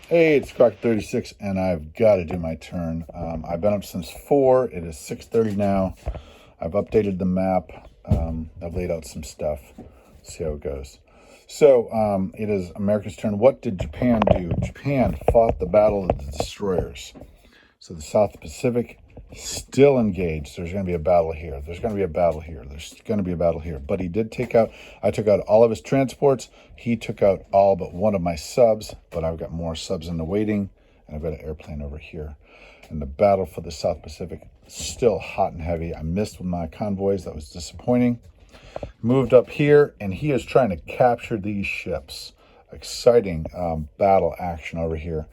Hey, it's Croc36, and I've got to do my turn. I've been up since 4. It is 6:30 now. I've updated the map. I've laid out some stuff. See how it goes. So, it is America's turn. What did Japan do? Japan fought the Battle of the Destroyers. So the South Pacific still engaged. There's going to be a battle here. There's going to be a battle here. There's going to be a battle here. But he did take out, I took out all of his transports. He took out all but one of my subs, but I've got more subs in the waiting, and I've got an airplane over here. And the battle for the South Pacific, still hot and heavy. I missed with my convoys. That was disappointing. Moved up here, and he is trying to capture these ships. Exciting battle action over here.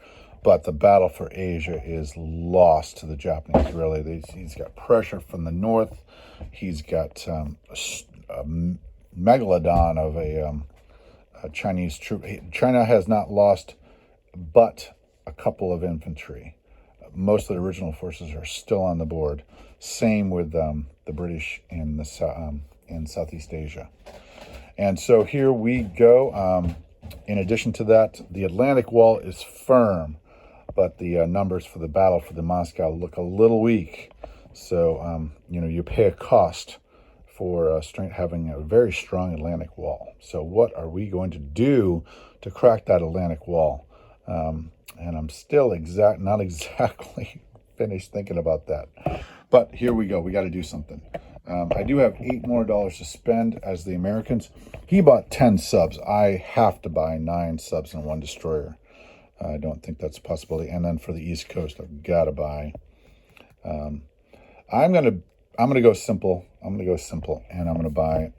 But the battle for Asia is lost to the Japanese, really. He's got pressure from the north. He's got a megalodon of a Chinese troop. China has not lost but a couple of infantry. Most of the original forces are still on the board. Same with the British in Southeast Asia. And so here we go. In addition to that, the Atlantic Wall is firm, but the numbers for the battle for the Moscow look a little weak. So, you pay a cost for having a very strong Atlantic Wall. So what are we going to do to crack that Atlantic Wall? And I'm still not exactly finished thinking about that. But here we go. We got to do something. I do have $8 more to spend as the Americans. He bought 10 subs. I have to buy 9 subs and 1 destroyer. I don't think that's a possibility. And then for the East Coast, I've got to buy. I'm gonna go simple. And I'm gonna buy.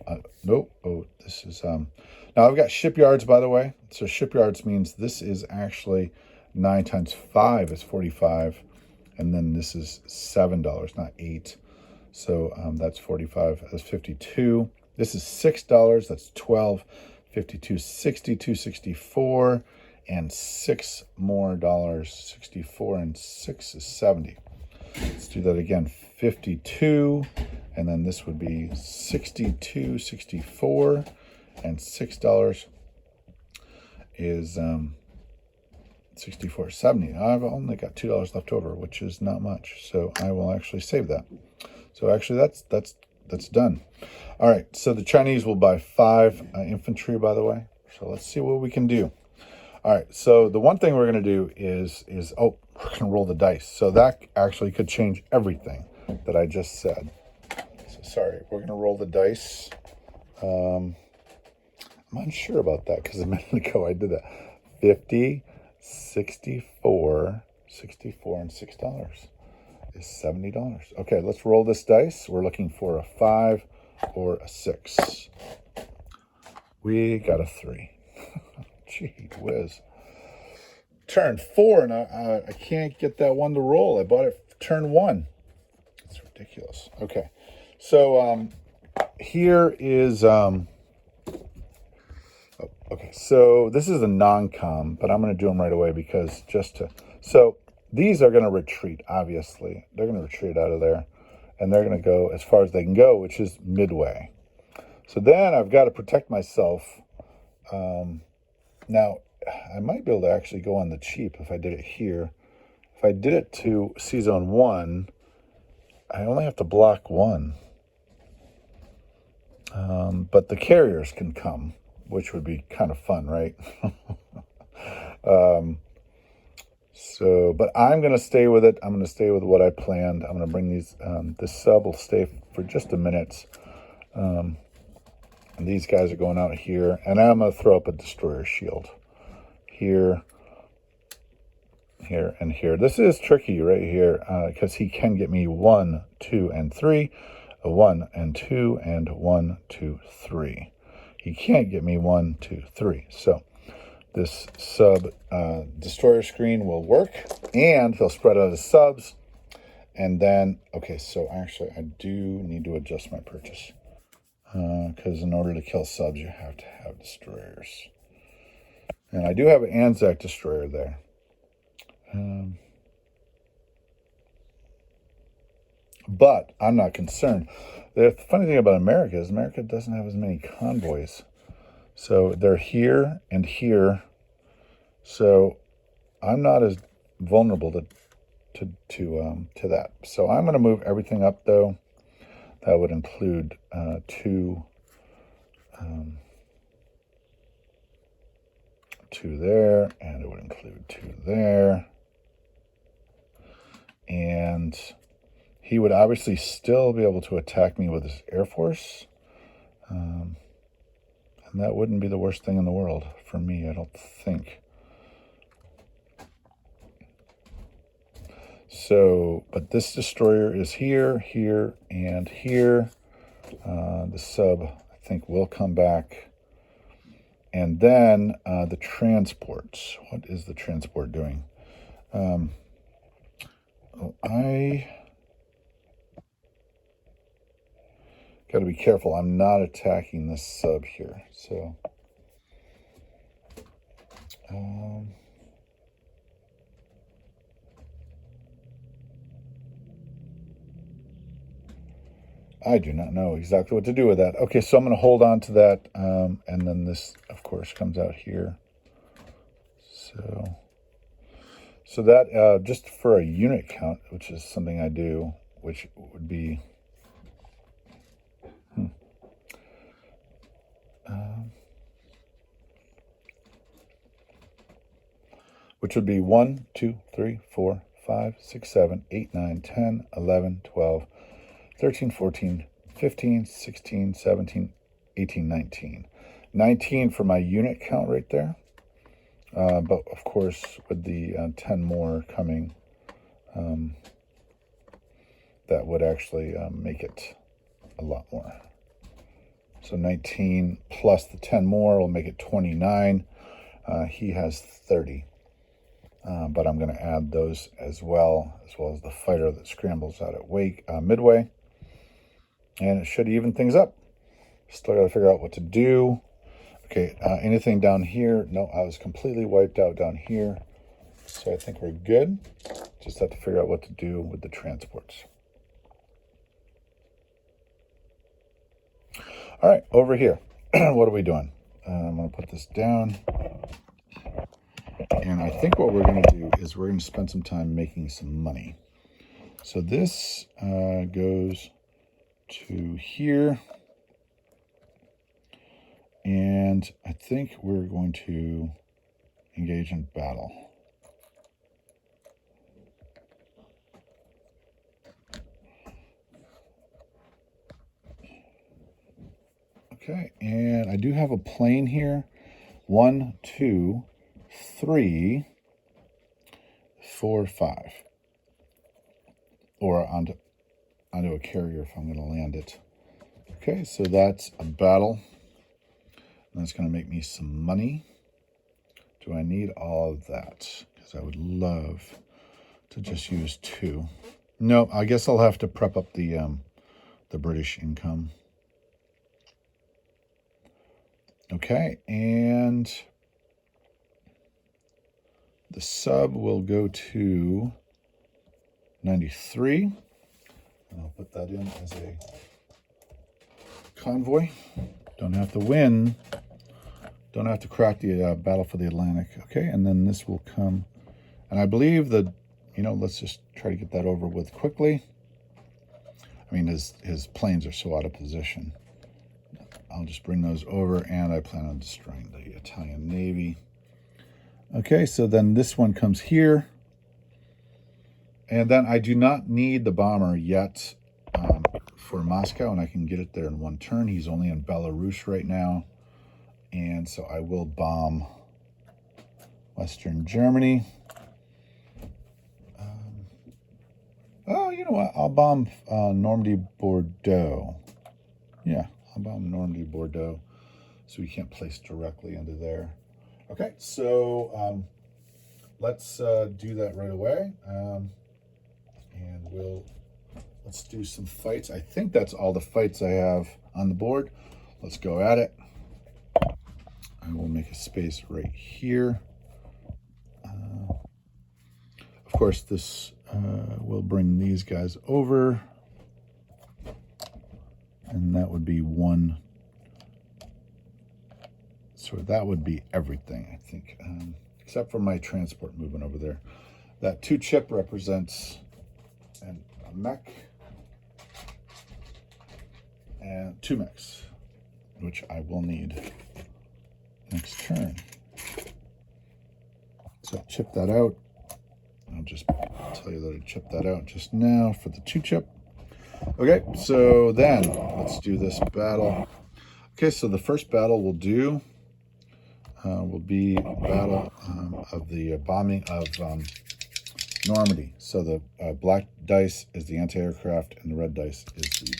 Nope. Oh, this is now I've got shipyards, by the way. So shipyards means this is actually 9 times 5 is 45, and then this is $7, not 8. So that's 45. That's 52. This is $6. That's 12. 52, 62, 64. And $6 more. 64 and 6 is 70. Let's do that again. 52, and then this would be 62, 64, and $6 is 64, 70. I've only got $2 left over, which is not much. So I will actually save that. So actually that's done. All right. So the Chinese will buy 5 infantry, by the way. So let's see what we can do. All right, so the one thing we're going to do is we're going to roll the dice. So that actually could change everything that I just said. So sorry, we're going to roll the dice. I'm unsure about that because a minute ago I did that. 50, 64, and $6 is $70. Okay, let's roll this dice. We're looking for a 5 or a 6. We got a 3. Gee whiz. Turn 4, and I can't get that one to roll. I bought it for turn 1. It's ridiculous. Okay. So here is... okay, so this is a non-com, but I'm going to do them right away because So these are going to retreat, obviously. They're going to retreat out of there, and they're going to go as far as they can go, which is midway. So then I've got to protect myself. Now, I might be able to actually go on the cheap if I did it here. If I did it to C-Zone 1, I only have to block 1. But the carriers can come, which would be kind of fun, right? But I'm going to stay with it. I'm going to stay with what I planned. I'm going to bring these, this sub will stay for just a minute. And these guys are going out here, and I'm going to throw up a destroyer shield. Here, and here. This is tricky right here because he can get me 1, 2, and 3. 1 and 2 and 1, 2, 3. He can't get me 1, 2, 3. So this sub destroyer screen will work, and he'll spread out his subs. And then, okay, so actually I do need to adjust my purchase. Because in order to kill subs, you have to have destroyers. And I do have an Anzac destroyer there. But I'm not concerned. The funny thing about America is America doesn't have as many convoys. So they're here and here. So I'm not as vulnerable to that. So I'm going to move everything up, though. That would include 2 there, and it would include 2 there. And he would obviously still be able to attack me with his Air Force. And that wouldn't be the worst thing in the world for me, I don't think. So, but this destroyer is here, here, and here. The sub, I think, will come back. And then the transports. What is the transport doing? I got to be careful. I'm not attacking this sub here. So, I do not know exactly what to do with that. Okay, so I'm going to hold on to that. And then this, of course, comes out here. So that, just for a unit count, which is something I do, which would be... which would be 1, 2, 3, 4, 5, 6, 7, 8, 9, 10, 11, 12, 13, 14, 15, 16, 17, 18, 19. 19 for my unit count right there. But of course, with the 10 more coming, that would actually make it a lot more. So 19 plus the 10 more will make it 29. He has 30. But I'm going to add those as well as the fighter that scrambles out at Midway. And it should even things up. Still got to figure out what to do. Okay, anything down here? No, I was completely wiped out down here. So I think we're good. Just have to figure out what to do with the transports. All right, over here. What are we doing? I'm going to put this down. And I think what we're going to do is we're going to spend some time making some money. So this goes to here. And I think we're going to engage in battle. Okay, and I do have a plane here. 1, 2, 3, 4, 5. Or onto a carrier if I'm going to land it. Okay, so that's a battle. That's going to make me some money. Do I need all of that? Because I would love to just use 2. No, I guess I'll have to prep up the British income. Okay, and the sub will go to 93. And I'll put that in as a convoy. Don't have to win. Don't have to crack the battle for the Atlantic. Okay, and then this will come. And I believe that, let's just try to get that over with quickly. I mean, his planes are so out of position. I'll just bring those over, and I plan on destroying the Italian Navy. Okay, so then this one comes here. And then I do not need the bomber yet for Moscow, and I can get it there in 1 turn. He's only in Belarus right now. And so I will bomb Western Germany. Oh, you know what? I'll bomb Normandy, Bordeaux. Yeah, I'll bomb Normandy, Bordeaux. So we can't place directly into there. Okay, so let's do that right away. And let's do some fights. I think that's all the fights I have on the board. Let's go at it. I will make a space right here. Of course, this will bring these guys over. And that would be 1. So that would be everything, I think. except for my transport movement over there. That 2 chip represents a mech and 2 mechs, which I will need next turn. So chip that out. I'll just tell you that I chipped that out just now for the 2 chip. Okay, so then let's do this battle. Okay, so the first battle we'll do will be battle of the bombing of Normandy. So the black dice is the anti-aircraft and the red dice is the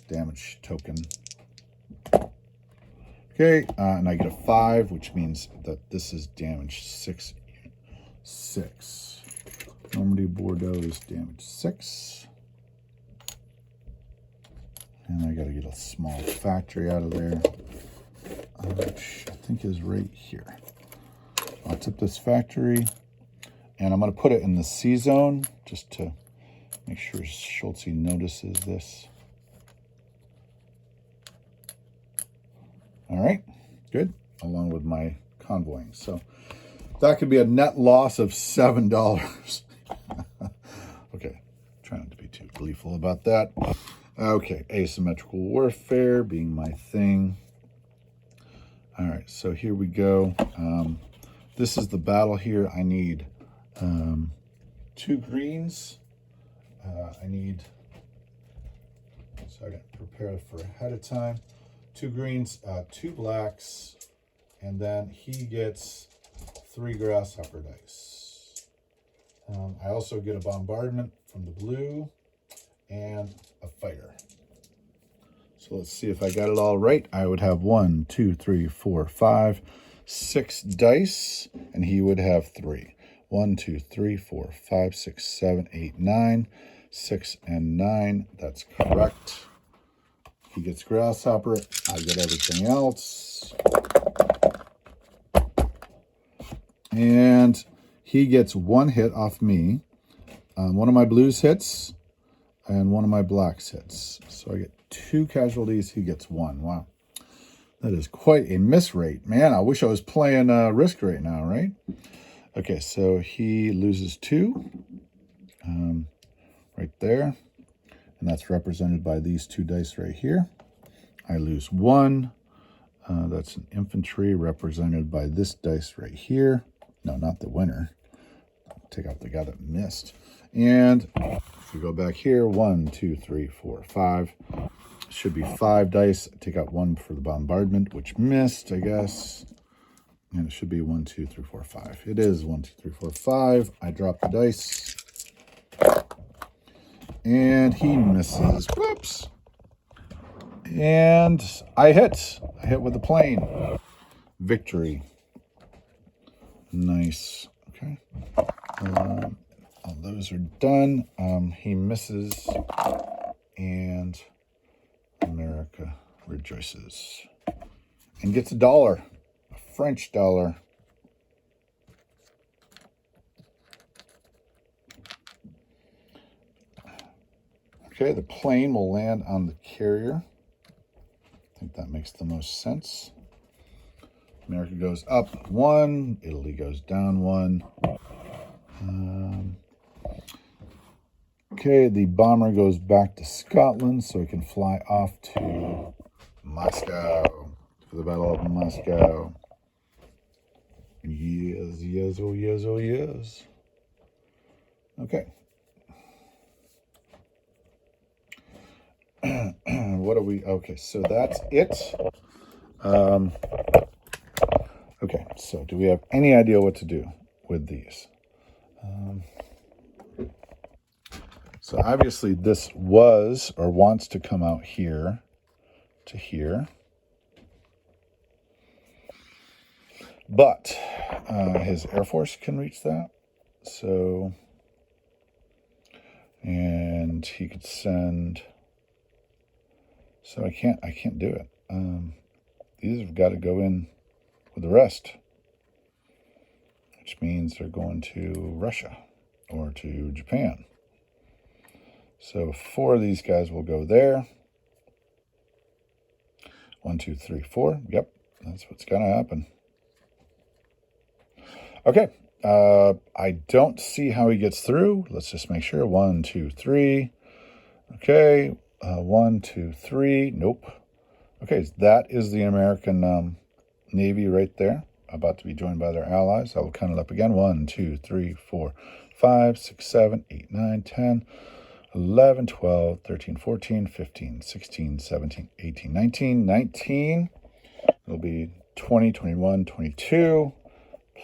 damage token. Okay, and I get a 5, which means that this is damage 6. Normandy Bordeaux is damage 6. And I got to get a small factory out of there, which I think is right here. I'll tip this factory, and I'm going to put it in the C zone just to make sure Schultze notices this. All right, good, along with my convoying. So that could be a net loss of $7. Okay, trying not to be too gleeful about that. Okay, asymmetrical warfare being my thing. All right, so here we go. This is the battle here. I need 2 greens. I need, so I got to prepare for ahead of time. 2 greens, 2 blacks, and then he gets 3 grasshopper dice. I also get a bombardment from the blue and a fighter. So let's see if I got it all right. I would have 1, 2, 3, 4, 5, 6 dice, and he would have 3. 1, 2, 3, 4, 5, 6, 7, 8, 9. 6 and 9. That's correct. He gets grasshopper. I get everything else. And he gets 1 hit off me. One of my blues hits, and one of my blacks hits. So I get 2 casualties. He gets 1. Wow. That is quite a miss rate. Man, I wish I was playing Risk right now, right? Okay, so he loses 2 right there. And that's represented by these 2 dice right here. I lose 1. That's an infantry represented by this dice right here. No, not the winner. Take out the guy that missed. And if we go back here, 1, 2, 3, 4, 5. Should be 5 dice. Take out 1 for the bombardment, which missed, I guess. And it should be 1, 2, 3, 4, 5. It is 1, 2, 3, 4, 5. I drop the dice. And he misses. Whoops. And I hit. I hit with the plane. Victory. Nice. Okay. All those are done. He misses. And America rejoices. And gets $1. A French dollar. Okay, the plane will land on the carrier. I think that makes the most sense. America goes up 1. Italy goes down 1. Okay, the bomber goes back to Scotland so he can fly off to Moscow for the Battle of Moscow. Yes, yes, oh yes, oh yes. Okay. What are we? Okay, so that's it. Okay, so do we have any idea what to do with these? So obviously this was or wants to come out here to here. But his Air Force can reach that. So, and he could send, so I can't do it. These have got to go in with the rest, which means they're going to Russia or to Japan. So 4 of these guys will go there. 1, 2, 3, 4. Yep, that's what's going to happen. Okay, I don't see how he gets through. Let's just make sure. 1, 2, 3. Okay, 1, 2, 3. Nope. Okay, that is the American Navy right there, about to be joined by their allies. I will count it up again. 1, 2, 3, 4, 5, 6, 7, 8, 9, 10, 11, 12, 13, 14, 15, 16, 17, 18, 19. 19. It'll be 20, 21, 22,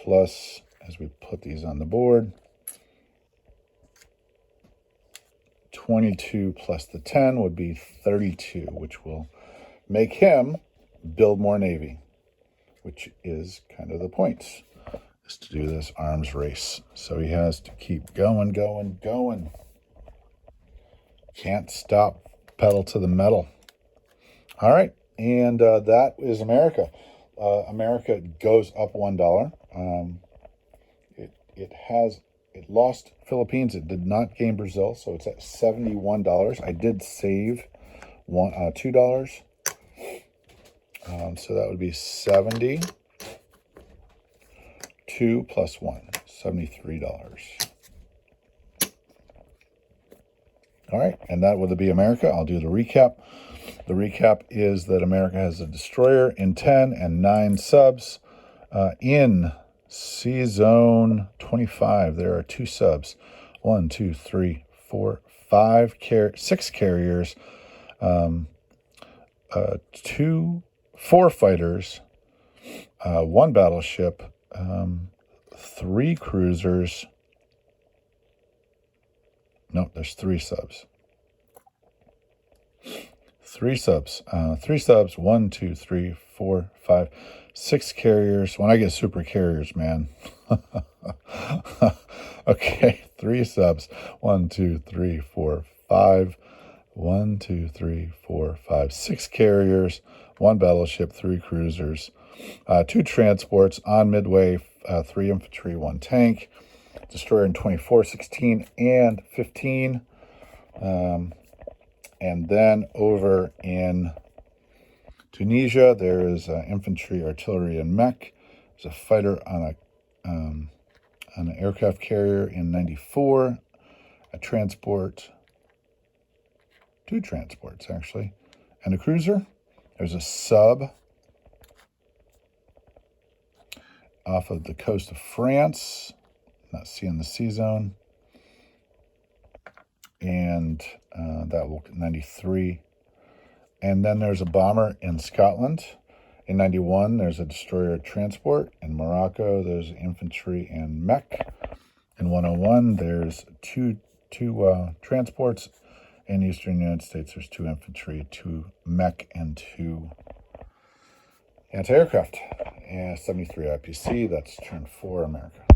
plus, as we put these on the board, 22 plus the 10 would be 32, which will make him build more Navy, which is kind of the point, is to do this arms race. So he has to keep going, going, going. Can't stop, pedal to the metal. All right, and that is America. America goes up $1. It lost Philippines. It did not gain Brazil, so it's at $71. I did save $2. So that would be 70. 2 plus 1, $73. All right, and that would be America. I'll do the recap. The recap is that America has a destroyer in 10 and 9 subs. In Sea Zone 25, there are 2 subs. 1, 2, 3, 4, 5, 6 carriers, 4 fighters, 1 battleship, 3 cruisers. No, there's 3 subs. 3 subs. 3 subs. 1, 2, 3, 4, 5, 6 carriers. When I get super carriers, man. Okay, 3 subs. 1, 2, 3, 4, 5. 1, 2, 3, 4, 5, 6 carriers, 1 battleship, 3 cruisers, 2 transports on Midway, 3 infantry, 1 tank, destroyer in 24, 16, and 15. And then over in Tunisia, there is infantry, artillery, and mech. There's a fighter on an aircraft carrier in 94, a transport, 2 transports actually, and a cruiser. There's a sub off of the coast of France, not seeing the Sea Zone, and that will 93. And then there's a bomber in Scotland. In 91, there's a destroyer transport. In Morocco, there's infantry and mech. In 101, there's two transports. In eastern United States, there's 2 infantry, 2 mech, and 2 anti-aircraft. And 73 IPC, that's turn 4 America.